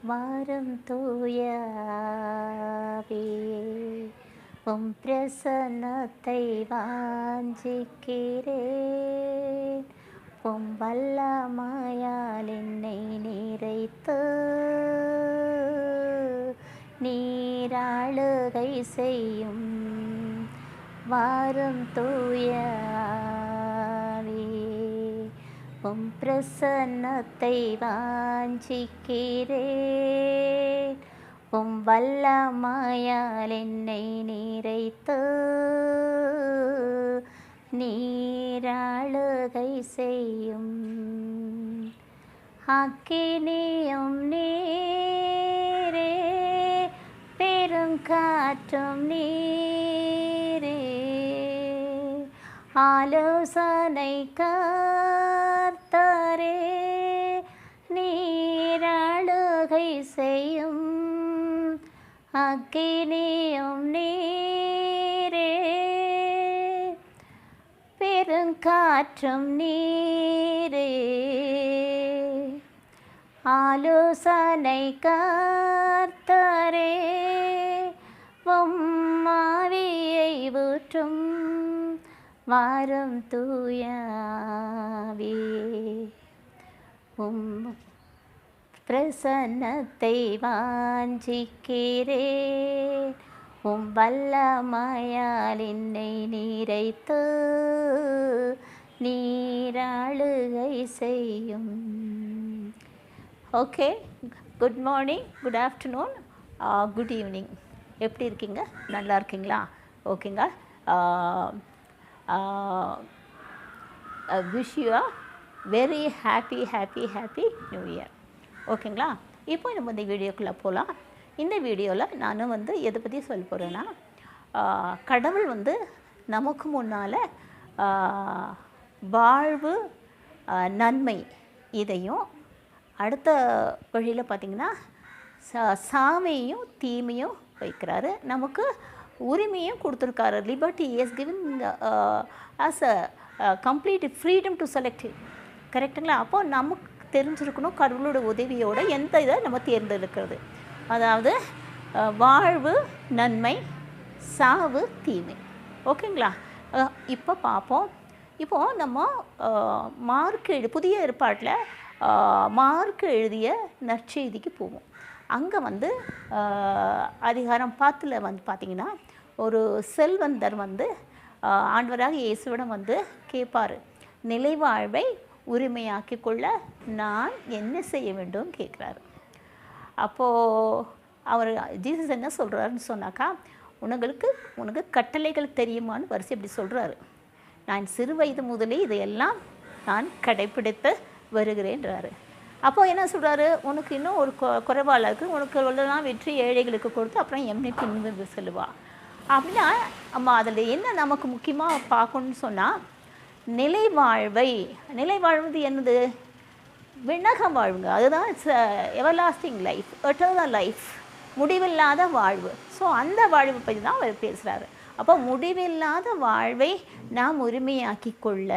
வாரும் தூய ஆவியே, உம் பிரசன்னத்தை வாஞ்சிக்கிறேன். உம் வல்லமையால் என்னை நிறைத்து நீராளுகை செய்யும். வாரும் தூய ஆவியே, உம் பிரசன்னத்தை வாஞ்சிக்கிறேன். உம் வல்லமையால் என்னை நிறைத்து நீராளுகை செய்யும். அக்கினியும் நீரே, பெருங்காற்றும் நீரே, ஆலோசனை கர்த்தரே, நீராளுகை செய்யும். அக்கினியும் நீரே, பெருங்காற்றும் நீரே, ஆலோசனை கர்த்தரே, உம் ஆவியை ஊற்றும். வாரும் தூய ஆவியே, உம் பிரசன்னத்தை வாஞ்சிக்கிறேன். உம் வல்லமையால் என்னை நிறைத்து நீராளுகை செய்யும். Okay, good morning, good afternoon, good evening. எப்படி இருக்கீங்க? நல்லா இருக்கீங்களா? ஓகேங்க. Wish you a very happy new year. ஓகேங்களா? இப்போ நம்ம இந்த வீடியோக்குள்ளே போகலாம். இந்த வீடியோவில் நான் எதை பற்றி சொல்ல போகிறேன்னா, கடவுள் நமக்கு முன்னால் வாழ்வு, நன்மை இதையும், அடுத்த வழியில் பார்த்திங்கன்னா சாவையும் தீமையும் வைக்கிறாரு. நமக்கு உரிமையும் கொடுத்துருக்காரு. Liberty is given as a complete freedom to select. கரெக்டுங்களா? அப்போ நமக்கு தெரிஞ்சிருக்கணும் கடவுளோட உதவியோடு எந்த இதை நம்ம தேர்ந்தெடுக்கிறது. அதாவது வாழ்வு நன்மை, சாவு தீமை. ஓகேங்களா? இப்போ பார்ப்போம். இப்போது நம்ம புதிய ஏற்பாட்டில் மார்க் எழுதிய நற்செய்திக்கு போவோம். அங்கே அதிகாரம் 10 பார்த்திங்கன்னா, ஒரு செல்வந்தர் ஆண்டவராக இயேசுவிடம் கேட்பார், நிலைவாழ்வை உரிமையாக்கி கொள்ள நான் என்ன செய்ய வேண்டும் கேட்குறாரு. அப்போது அவர் ஜீசஸ் என்ன சொல்கிறாருன்னு சொன்னாக்கா, உனக்கு கட்டளைகள் தெரியுமான்னு வரிசை இப்படி சொல்கிறாரு. நான் சிறு வயது முதலே இதையெல்லாம் நான் கடைப்பிடித்து வருகிறேன்றாரு. அப்போது என்ன சொல்கிறாரு, உனக்கு இன்னும் ஒரு குறைவால் இருக்குது, உனக்கு உள்ளதான் வெற்றி ஏழைகளுக்கு கொடுத்து அப்புறம் எம்னி பின்பு செல்வா அப்படின்னா, அதில் என்ன நமக்கு முக்கியமாக பார்க்கணுன்னு சொன்னால், நிலைவாழ்வது என்னது? விண்ணக வாழ்வுங்க. அதுதான் it's everlasting life, eternal life, முடிவில்லாத வாழ்வு. ஸோ அந்த வாழ்வை பற்றி தான் அவர் பேசுகிறாரு. அப்போ முடிவில்லாத வாழ்வை நாம் உரிமையாக்கி கொள்ள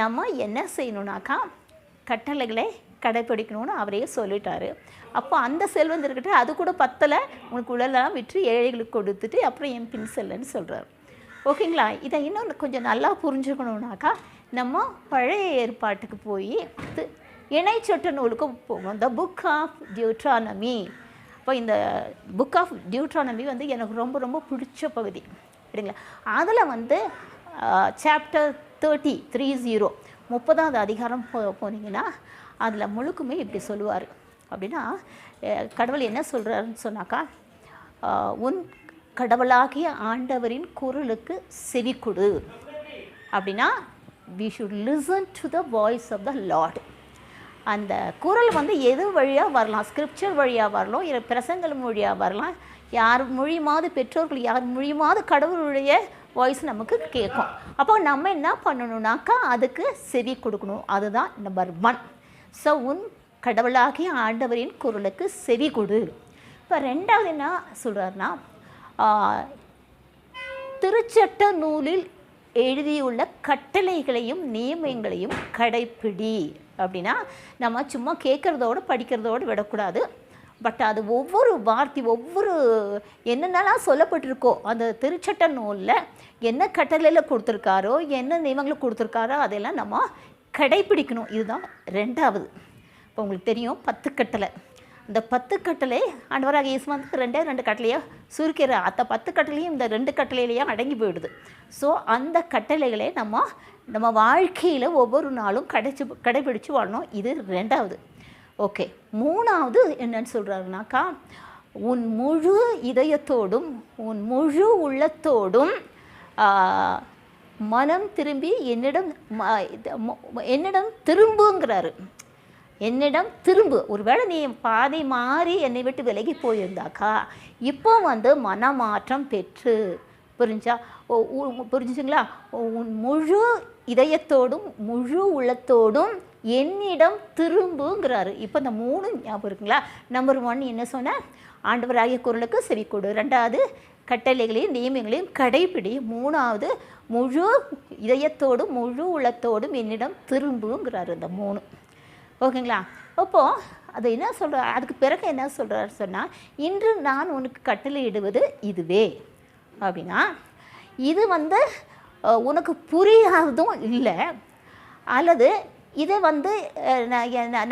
நம்ம என்ன செய்யணுன்னாக்கா, கட்டளைகளை கடைப்பிடிக்கணும்னு அவரையே சொல்லிட்டாரு. அப்போ அந்த செல்வந்தர்கிட்ட அது கூட பத்தலை, உனக்கு உள்ளெல்லாம் விற்று ஏழைகளுக்கு கொடுத்துட்டு அப்புறம் என் பின் செல்லுன்னு சொல்கிறார். ஓகேங்களா? இதை இன்னும் கொஞ்சம் நல்லா புரிஞ்சுக்கணுன்னாக்கா, நம்ம பழைய ஏற்பாட்டுக்கு போய் இணைச்சட்ட நூலுக்கு போகணும். The book of Deuteronomy. இப்போ இந்த புக் ஆஃப் டியூட்ரானமி எனக்கு ரொம்ப ரொம்ப பிடிச்ச பகுதி. சரிங்களா? அதில் சாப்டர் 30 அதிகாரம் போனீங்கன்னா அதில் முழுக்குமே இப்படி சொல்லுவார். அப்படின்னா கடவுள் என்ன சொல்கிறாருன்னு சொன்னாக்கா, உன் கடவுளாகிய ஆண்டவரின் குரலுக்கு செவி கொடு. அப்படின்னா we should listen to the voice of the Lord. அந்த குரல் எது வழியாக வரலாம், ஸ்கிரிப்சர் வழியாக வரலாம், இல்லை பிரசங்கள் மொழியாக வரலாம். யார் மொழியுமாவது, பெற்றோர்கள் யார் மொழியுமாவது கடவுளுடைய வாய்ஸ் நமக்கு கேட்கும். அப்போ நம்ம என்ன பண்ணணுன்னாக்கா, அதுக்கு செவி கொடுக்கணும். அதுதான் நம்பர் 1. ஸோ உன் கடவுளாகிய ஆண்டவரின் குரலுக்கு செவி கொடு. இப்போ ரெண்டாவது என்ன சொல்கிறாருன்னா, திருச்சட்ட நூலில் எழுதியுள்ள கட்டளைகளையும் நியமங்களையும் கடைப்பிடி. அப்படின்னா நம்ம சும்மா கேட்குறதோடு படிக்கிறதோடு விடக்கூடாது. பட் அது ஒவ்வொரு வார்த்தை ஒவ்வொரு என்னென்னலாம் சொல்லப்பட்டிருக்கோ அந்த திருச்சட்ட நூலில் என்ன கட்டளையில் கொடுத்துருக்காரோ என்ன நியமங்களுக்கு கொடுத்துருக்காரோ அதெல்லாம் நம்ம கடைப்பிடிக்கணும். இதுதான் 2வது. இப்போ உங்களுக்கு தெரியும் 10 கட்டளை. இந்த 10 கட்டளை ஆண்டவராக இயேசு வந்து 2 கட்டளையாக சுருக்கிற அந்த 10 கட்டளையும் இந்த 2 கட்டளையிலேயும் அடங்கி போயிடுது. ஸோ அந்த கட்டளைகளை நம்ம வாழ்க்கையில் ஒவ்வொரு நாளும் கடைபிடிச்சு வாழணும். இது 2வது. ஓகே, 3வது என்னன்னு சொல்கிறாருனாக்கா, உன் முழு இதயத்தோடும் உன் முழு உள்ளத்தோடும் மனம் திரும்பி என்னிடம் திரும்புங்கிறாரு. என்னிடம் திரும்பு. ஒருவேளை நீ பாதை மாறி என்னை விட்டு விலகி போயிருந்தாக்கா இப்போ வந்து மனமாற்றம் பெற்று புரிஞ்சுங்களா? உன் முழு இதயத்தோடும் முழு உள்ளத்தோடும் என்னிடம் திரும்புங்கிறாரு. இப்போ இந்த 3 ஞாபகம் இருக்குங்களா? நம்பர் 1 என்ன சொன்ன? ஆண்டவராகிய குரலுக்கு செவி கொடு. 2வது கட்டளைகளையும் நியமங்களையும் கடைப்பிடி. 3வது முழு இதயத்தோடும் முழு உள்ளத்தோடும் என்னிடம் திரும்புங்கிறாரு. இந்த 3. ஓகேங்களா? அப்போது அது என்ன சொல்கிற, அதுக்கு பிறகு என்ன சொல்கிறாரு சொன்னால், இன்று நான் உனக்கு கட்டளையிடுவது இதுவே அப்படின்னா, இது வந்து உனக்கு புரியாததும் இல்லை, அல்லது இதை வந்து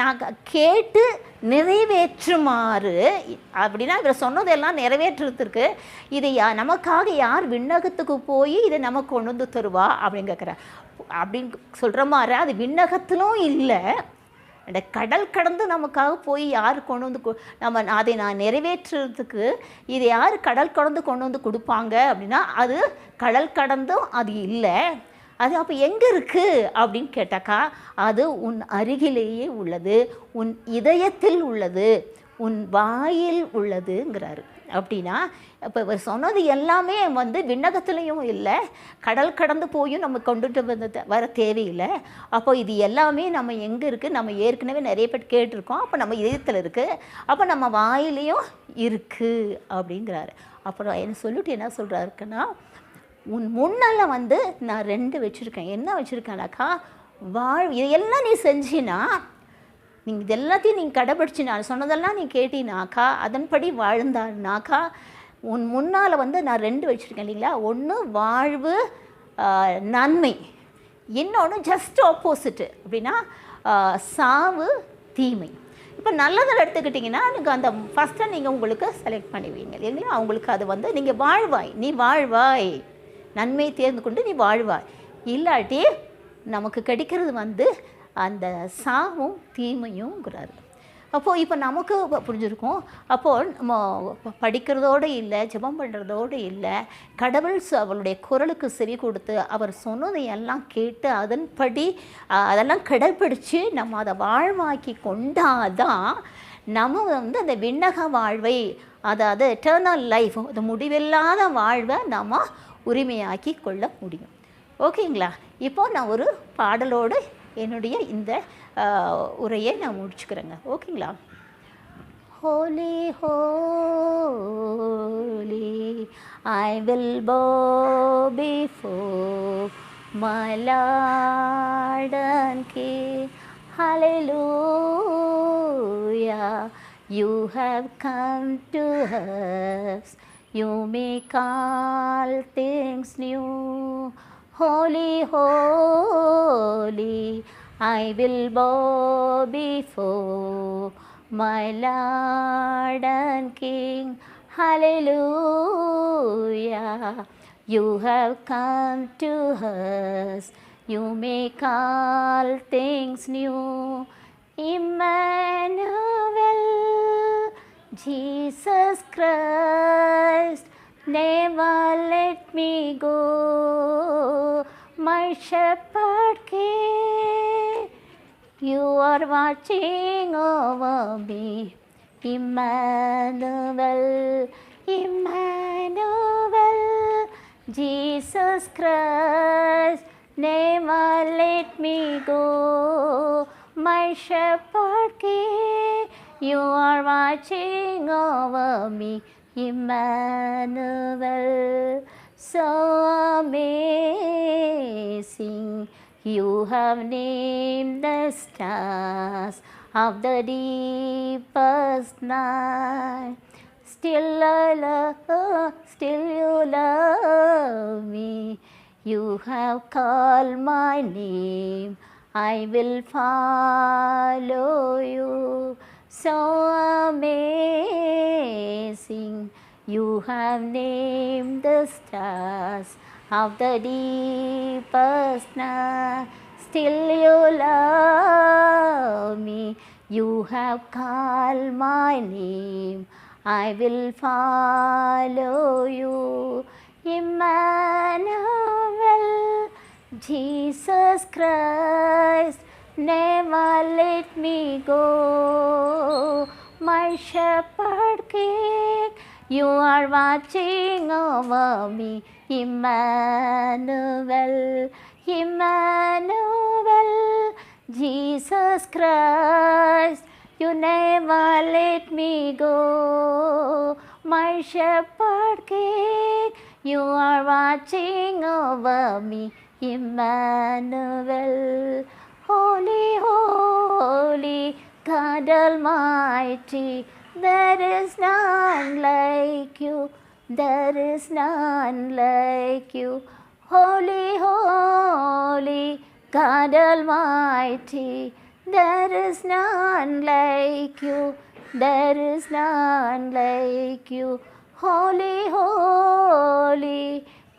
நான் கேட்டு நிறைவேற்றுமாறு அப்படின்னா இவர் சொன்னதெல்லாம் நிறைவேற்றுறதுக்கு இதை நமக்காக யார் விண்ணகத்துக்கு போய் இதை நமக்கு கொண்டு வந்து தருவா அப்படின்னு கேட்குற அப்படின்னு சொல்கிற மாதிரி அது விண்ணகத்திலும் இல்லை. அந்த கடல் கடந்து நமக்காக போய் யார் கொண்டு வந்து அதை நான் நிறைவேற்றுறதுக்கு இதை யார் கடல் கடந்து கொண்டு வந்து கொடுப்பாங்க அப்படின்னா அது கடல் கடந்தும் அது இல்லை. அது அப்போ எங்கே இருக்குது அப்படின்னு கேட்டாக்கா அது உன் அருகிலேயே உள்ளது, உன் இதயத்தில் உள்ளது, உன் வாயில் உள்ளதுங்கிறாரு. அப்படின்னா இப்போ இவர் சொன்னது எல்லாமே வந்து விண்ணகத்துலேயும் இல்லை, கடல் கடந்து போயும் நம்ம கொண்டுட்டு வர தேவையில்லை. அப்போ இது எல்லாமே நம்ம எங்கே இருக்குது, நம்ம ஏற்கனவே நிறைய பேர் கேட்டிருக்கோம். அப்போ நம்ம இதயத்தில் இருக்குது, அப்போ நம்ம வாயிலையும் இருக்குது அப்படிங்கிறாரு. அப்புறம் என்ன சொல்லிட்டு என்ன சொல்கிறாருக்குன்னா, உன் முன்னால் வந்து நான் 2 வச்சுருக்கேன். என்ன வச்சுருக்கேனாக்கா, இதையெல்லாம் நீ செஞ்சினா, நீங்கள் இது எல்லாத்தையும் நீங்கள் கடைப்பிடிச்சி நான் சொன்னதெல்லாம் நீ கேட்டினாக்கா, அதன்படி வாழ்ந்தானாக்கா, உன் முன்னால் வந்து நான் 2 வச்சுருக்கேன் இல்லைங்களா. ஒன்று வாழ்வு நன்மை, இன்னொன்று ஜஸ்ட் ஆப்போசிட்டு அப்படின்னா சாவு தீமை. இப்போ நல்லதில் எடுத்துக்கிட்டிங்கன்னா எனக்கு அந்த ஃபஸ்ட்டை நீங்கள் உங்களுக்கு செலக்ட் பண்ணுவீங்க இல்லைங்களா. அவங்களுக்கு அது வந்து நீங்கள் வாழ்வாய், நீ வாழ்வாய், நன்மை தேர்ந்து கொண்டு நீ வாழ்வாய். இல்லாட்டி நமக்கு கிடைக்கிறது வந்து அந்த சாவும் தீமையும்ங்கிறாரு. அப்போது இப்போ நமக்கு புரிஞ்சுருக்கும். அப்போது நம்ம படிக்கிறதோடு இல்லை, ஜெபம் பண்ணுறதோடு இல்லை, கடவுள் அவளுடைய குரலுக்கு செவி கொடுத்து அவர் சொன்னதை எல்லாம் கேட்டு அதன்படி அதெல்லாம் கடைப்பிடித்து நம்ம அதை வாழ்வாக்கி கொண்டாதான் நம்ம வந்து அந்த விண்ணக வாழ்வை, அதாவது எட்டர்னல் லைஃப், அது முடிவில்லாத வாழ்வை நம்ம உரிமையாக்கி கொள்ள முடியும். ஓகேங்களா? இப்போது நான் ஒரு பாடலோடு என்னுடைய இந்த உரையை நான் முடிச்சுக்கிறேங்க. ஓகேங்களா? Holy holy I will bow before my Lord and King. Hallelujah, you have come to us, you make all things new. Holy, holy, I will bow before my Lord and King. Hallelujah, you have come to us, you make all things new. Emmanuel, Jesus Christ, never let me go, my shepherd king, you are watching over me. Emmanuel, Emmanuel, Jesus Christ, never let me go, my shepherd king, you are watching over me. Emmanuel, so amazing, you have named the stars of the deepest night. Still still you love me. You have called my name, I will follow you. So amazing, you have named the stars of the deepest night. Still you love me, you have called my name, I will follow you. Emmanuel, Jesus Christ, never let me go. My shepherd king, you are watching over me. Emmanuel, Emmanuel, Jesus Christ, you never let me go. My shepherd king, you are watching over me. Emmanuel, holy, holy God Almighty, there is none like you, there is none like you. Holy, holy God Almighty, there is none like you, there is none like you. Holy, holy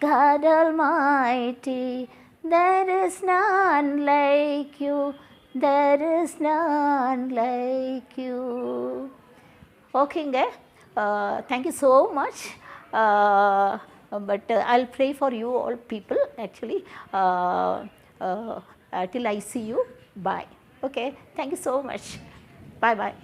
God Almighty, there is none like you, there is none like you. ஓகேங்க, thank you so much. But I'll pray for you all people actually till I see you. Bye. Okay, thank you so much. Bye bye.